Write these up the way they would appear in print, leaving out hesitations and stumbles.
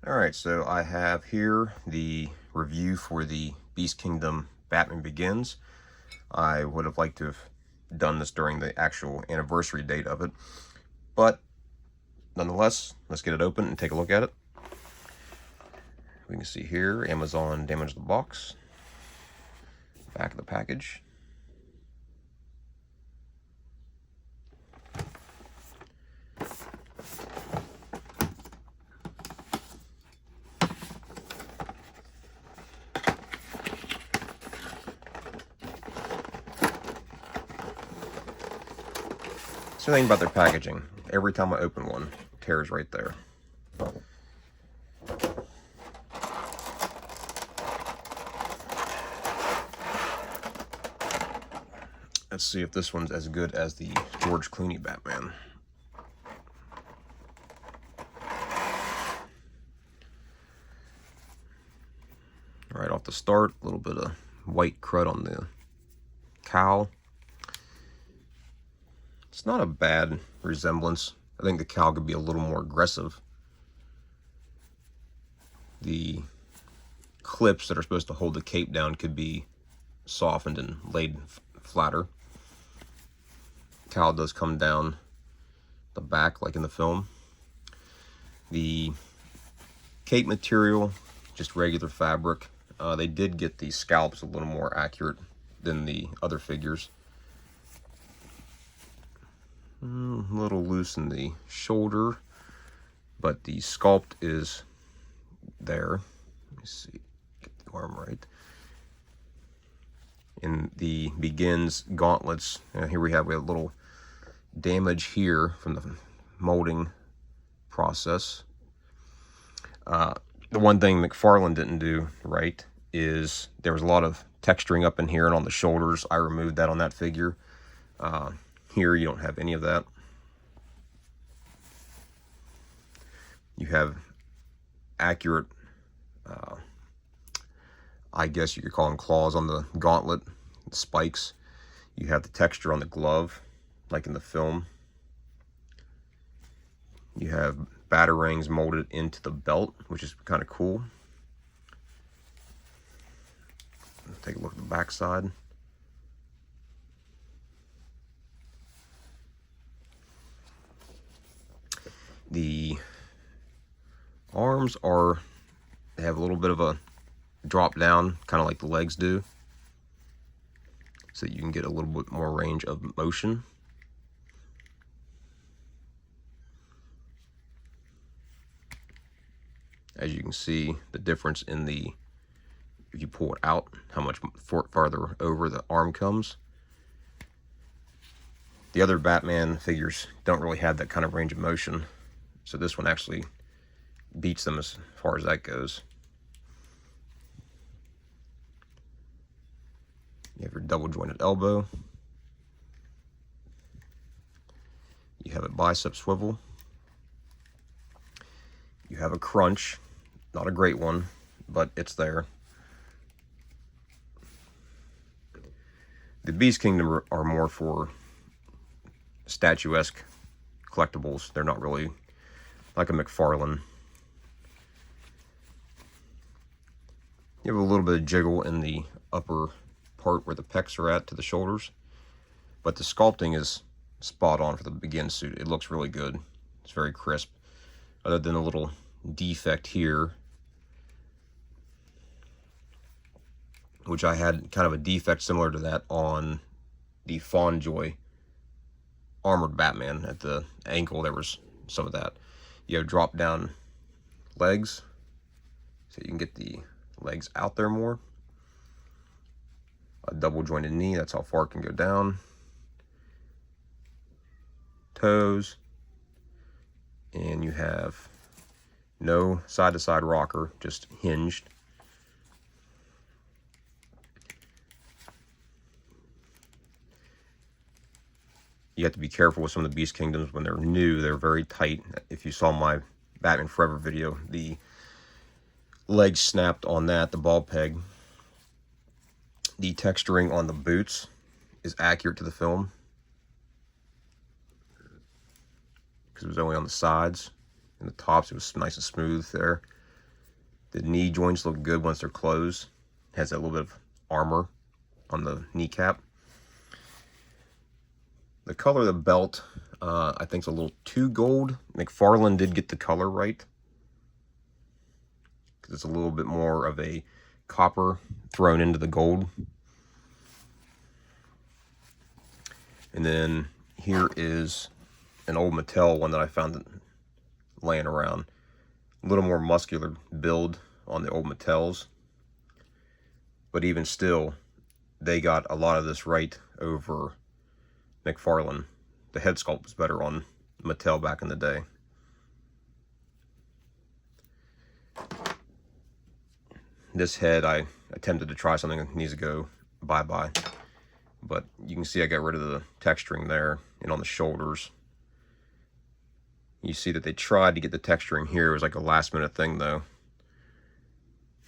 Alright, so I have here the review for the Beast Kingdom Batman Begins. I would have liked to have done this during the actual anniversary date of it, but nonetheless, let's get it open and take a look at it. We can see here, Amazon damaged the box, back of the package. So the thing about their packaging, every time I open one, it tears right there. Let's see if this one's as good as the George Clooney Batman. Right off the start, a little bit of white crud on the cowl. It's not a bad resemblance. I think the cowl could be a little more aggressive. The clips that are supposed to hold the cape down could be softened and laid flatter. Cowl does come down the back like in the film. The cape material, just regular fabric. They did get the scalps a little more accurate than the other figures. A little loose in the shoulder, but the sculpt is there. Let me see, get the arm right. In the Begins gauntlets, here we have a little damage here from the molding process. The one thing McFarlane didn't do right is there was a lot of texturing up in here and on the shoulders. I removed that on that figure. Here you don't have any of that. You have accurate, I guess you could call them claws on the gauntlet, the spikes. You have the texture on the glove, like in the film. You have batarangs molded into the belt, which is kind of cool. Let's take a look at the back side. The arms they have a little bit of a drop down, kind of like the legs do, so that you can get a little bit more range of motion. As you can see, the difference in if you pull it out, how much farther over the arm comes. The other Batman figures don't really have that kind of range of motion, so this one actually beats them as far as that goes. You have your double jointed elbow. You have a bicep swivel. You have a crunch, not a great one, but it's there. The Beast Kingdom are more for statuesque collectibles. They're not really like a McFarlane. You have a little bit of jiggle in the upper part where the pecs are at to the shoulders, but the sculpting is spot on for the Begin suit. It looks really good. It's very crisp, other than a little defect here, which I had kind of a defect similar to that on the Fawnjoy armored Batman. At the ankle there was some of that. You have drop down legs, so you can get the legs out there more. A double jointed knee, that's how far it can go down. Toes, and you have no side-to-side rocker, just hinged. You have to be careful with some of the Beast Kingdoms when they're new. They're very tight. If you saw my Batman Forever video, the leg snapped on that, the ball peg. The texturing on the boots is accurate to the film, because it was only on the sides. And the tops, it was nice and smooth there. The knee joints look good once they're closed. Has that little bit of armor on the kneecap. The color of the belt, I think, is a little too gold. McFarlane did get the color right, because it's a little bit more of a copper thrown into the gold. And then here is an old Mattel one that I found laying around. A little more muscular build on the old Mattels, but even still, they got a lot of this right over McFarlane. The head sculpt was better on Mattel back in the day. This head, I attempted to try something that needs to go bye-bye. But you can see I got rid of the texturing there and on the shoulders. You see that they tried to get the texturing here. It was like a last minute thing though.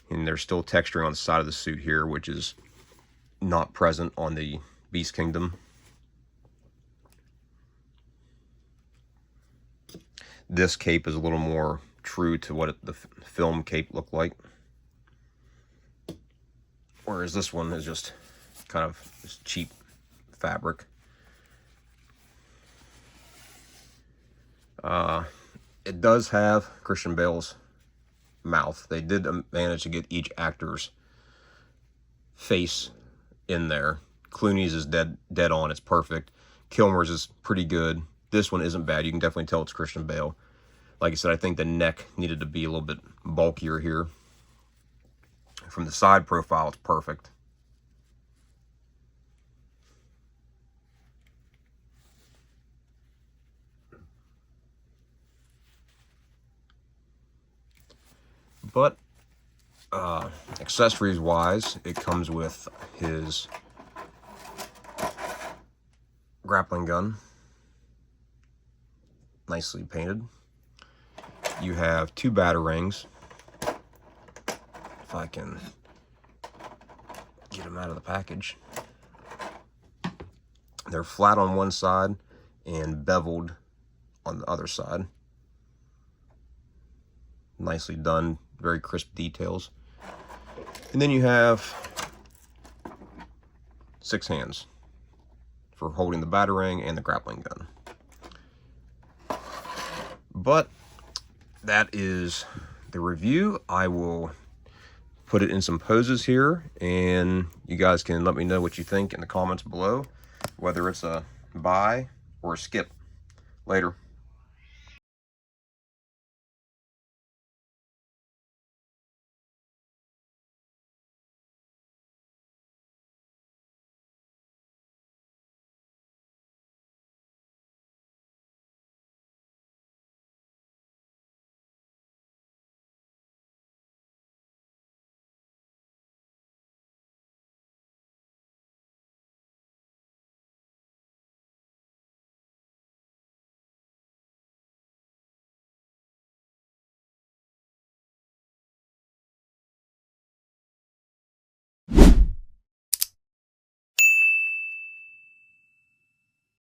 And there's still texturing on the side of the suit here, which is not present on the Beast Kingdom. This cape is a little more true to what the film cape looked like. Whereas this one is just kind of this cheap fabric. It does have Christian Bale's mouth. They did manage to get each actor's face in there. Clooney's is dead on. It's perfect. Kilmer's is pretty good. This one isn't bad. You can definitely tell it's Christian Bale. Like I said, I think the neck needed to be a little bit bulkier here. From the side profile, it's perfect. But accessories wise, it comes with his grappling gun, nicely painted. You have 2 batarangs. If I can get them out of the package. They're flat on one side and beveled on the other side. Nicely done, very crisp details. And then you have 6 hands for holding the batarang and the grappling gun. But that is the review. I will put it in some poses here, and you guys can let me know what you think in the comments below, whether it's a buy or a skip. Later.